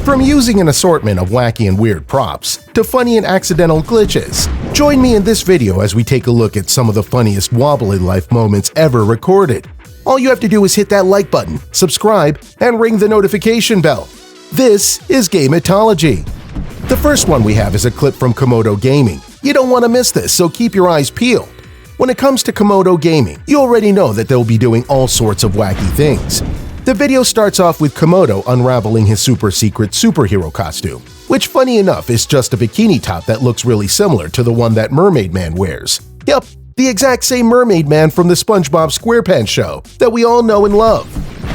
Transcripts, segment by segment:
From using an assortment of wacky and weird props to funny and accidental glitches, join me in this video as we take a look at some of the funniest Wobbly life moments ever recorded. All you have to do is hit that like button, subscribe, and ring the notification bell. This is Gameatology. The first one we have is a clip from Camodo Gaming. You don't want to miss this, so keep your eyes peeled. When it comes to Camodo Gaming, you already know that they'll be doing all sorts of wacky things. The video starts off with Camodo unraveling his super secret superhero costume, which funny enough is just a bikini top that looks really similar to the one that Mermaid Man wears. Yep, the exact same Mermaid Man from the SpongeBob SquarePants show that we all know and love.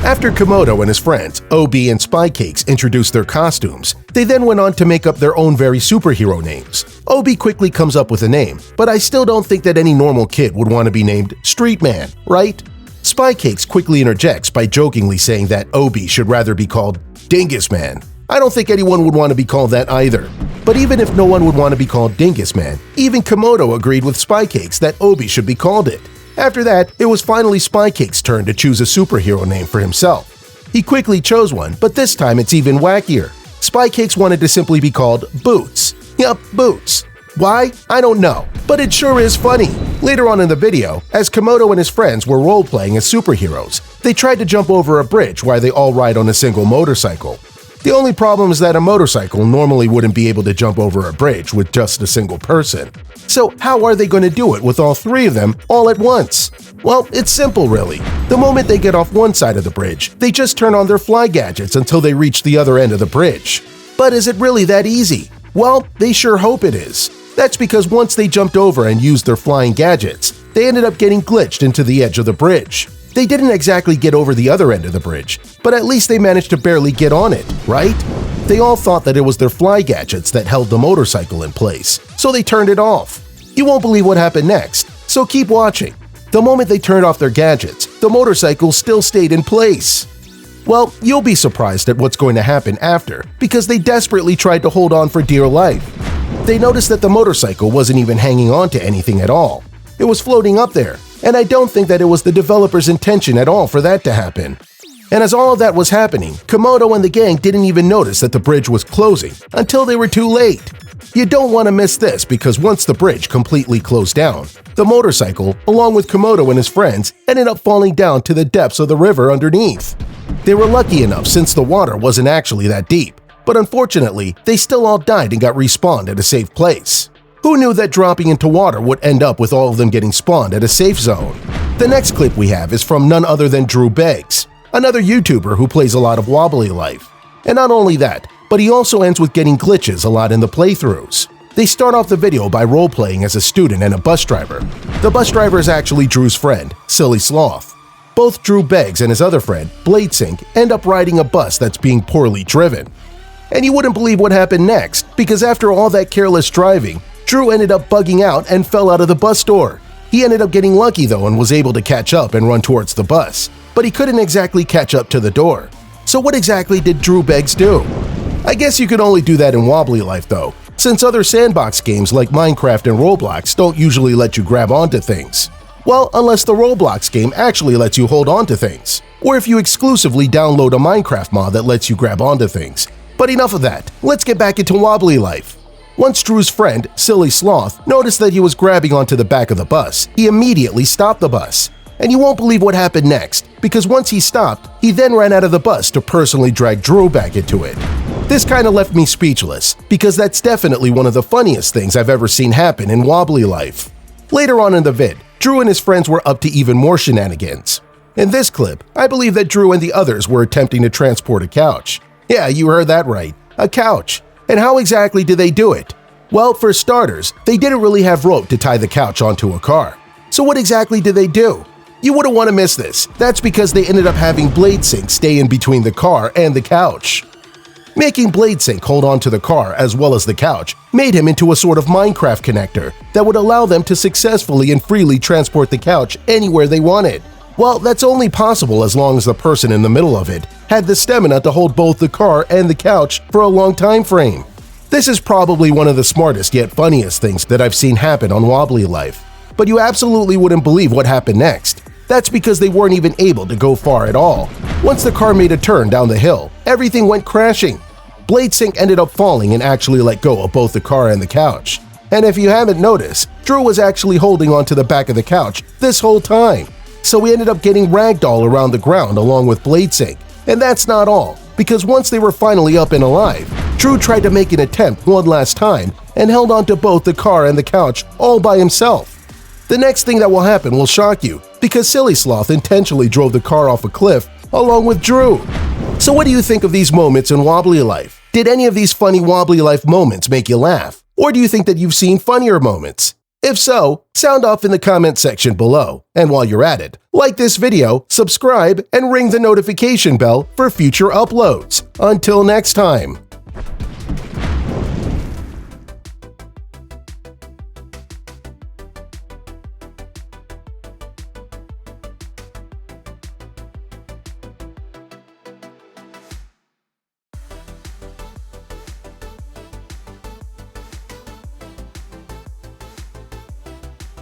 After Camodo and his friends, OB and Spy Cakes, introduced their costumes, they then went on to make up their own very superhero names. OB quickly comes up with a name, but I still don't think that any normal kid would want to be named Street Man, right? Spy Cakes quickly interjects by jokingly saying that OB should rather be called Dingus Man. I don't think anyone would want to be called that either. But even if no one would want to be called Dingus Man, even Camodo agreed with Spy Cakes that OB should be called it. After that, it was finally Spy Cakes' turn to choose a superhero name for himself. He quickly chose one, but this time it's even wackier. Spy Cakes wanted to simply be called Boots. Yup, Boots. Why? I don't know, but it sure is funny. Later on in the video, as Camodo and his friends were role-playing as superheroes, they tried to jump over a bridge while they all ride on a single motorcycle. The only problem is that a motorcycle normally wouldn't be able to jump over a bridge with just a single person. So how are they going to do it with all three of them all at once? Well, it's simple really. The moment they get off one side of the bridge, they just turn on their fly gadgets until they reach the other end of the bridge. But is it really that easy? Well, they sure hope it is. That's because once they jumped over and used their flying gadgets, they ended up getting glitched into the edge of the bridge. They didn't exactly get over the other end of the bridge, but at least they managed to barely get on it, right? They all thought that it was their fly gadgets that held the motorcycle in place, so they turned it off. You won't believe what happened next, so keep watching. The moment they turned off their gadgets, the motorcycle still stayed in place. Well, you'll be surprised at what's going to happen after, because they desperately tried to hold on for dear life. They noticed that the motorcycle wasn't even hanging on to anything at all. It was floating up there, and I don't think that it was the developer's intention at all for that to happen. And as all of that was happening, Camodo and the gang didn't even notice that the bridge was closing until they were too late. You don't want to miss this because once the bridge completely closed down, the motorcycle, along with Camodo and his friends, ended up falling down to the depths of the river underneath. They were lucky enough since the water wasn't actually that deep, but unfortunately, they still all died and got respawned at a safe place. Who knew that dropping into water would end up with all of them getting spawned at a safe zone? The next clip we have is from none other than Drew Beggs, another YouTuber who plays a lot of Wobbly life. And not only that, but he also ends with getting glitches a lot in the playthroughs. They start off the video by role-playing as a student and a bus driver. The bus driver is actually Drew's friend, Silly Sloth. Both Drew Beggs and his other friend, Bladesink, end up riding a bus that's being poorly driven. And you wouldn't believe what happened next, because after all that careless driving, Drew ended up bugging out and fell out of the bus door. He ended up getting lucky though and was able to catch up and run towards the bus, but he couldn't exactly catch up to the door. So what exactly did Drew Beggs do? I guess you could only do that in Wobbly life though, since other sandbox games like Minecraft and Roblox don't usually let you grab onto things. Well, unless the Roblox game actually lets you hold onto things, or if you exclusively download a Minecraft mod that lets you grab onto things. But enough of that, let's get back into Wobbly life. Once Drew's friend, Silly Sloth, noticed that he was grabbing onto the back of the bus, he immediately stopped the bus. And you won't believe what happened next, because once he stopped, he then ran out of the bus to personally drag Drew back into it. This kinda left me speechless, because that's definitely one of the funniest things I've ever seen happen in Wobbly life. Later on in the vid, Drew and his friends were up to even more shenanigans. In this clip, I believe that Drew and the others were attempting to transport a couch. Yeah, you heard that right, a couch. And how exactly did they do it? Well, for starters, they didn't really have rope to tie the couch onto a car. So what exactly did they do? You wouldn't want to miss this. That's because they ended up having Bladesink stay in between the car and the couch. Making Bladesink hold on to the car as well as the couch made him into a sort of Minecraft connector that would allow them to successfully and freely transport the couch anywhere they wanted. Well, that's only possible as long as the person in the middle of it had the stamina to hold both the car and the couch for a long time frame. This is probably one of the smartest yet funniest things that I've seen happen on Wobbly life. But you absolutely wouldn't believe what happened next. That's because they weren't even able to go far at all. Once the car made a turn down the hill, everything went crashing. Blade Sync ended up falling and actually let go of both the car and the couch. And if you haven't noticed, Drew was actually holding onto the back of the couch this whole time. So we ended up getting ragdoll around the ground along with Blade Sync. And that's not all, because once they were finally up and alive, Drew tried to make an attempt one last time and held onto both the car and the couch all by himself. The next thing that will happen will shock you, because Silly Sloth intentionally drove the car off a cliff along with Drew. So what do you think of these moments in Wobbly Life? Did any of these funny Wobbly Life moments make you laugh? Or do you think that you've seen funnier moments? If so, sound off in the comment section below. And while you're at it, like this video, subscribe, and ring the notification bell for future uploads. Until next time.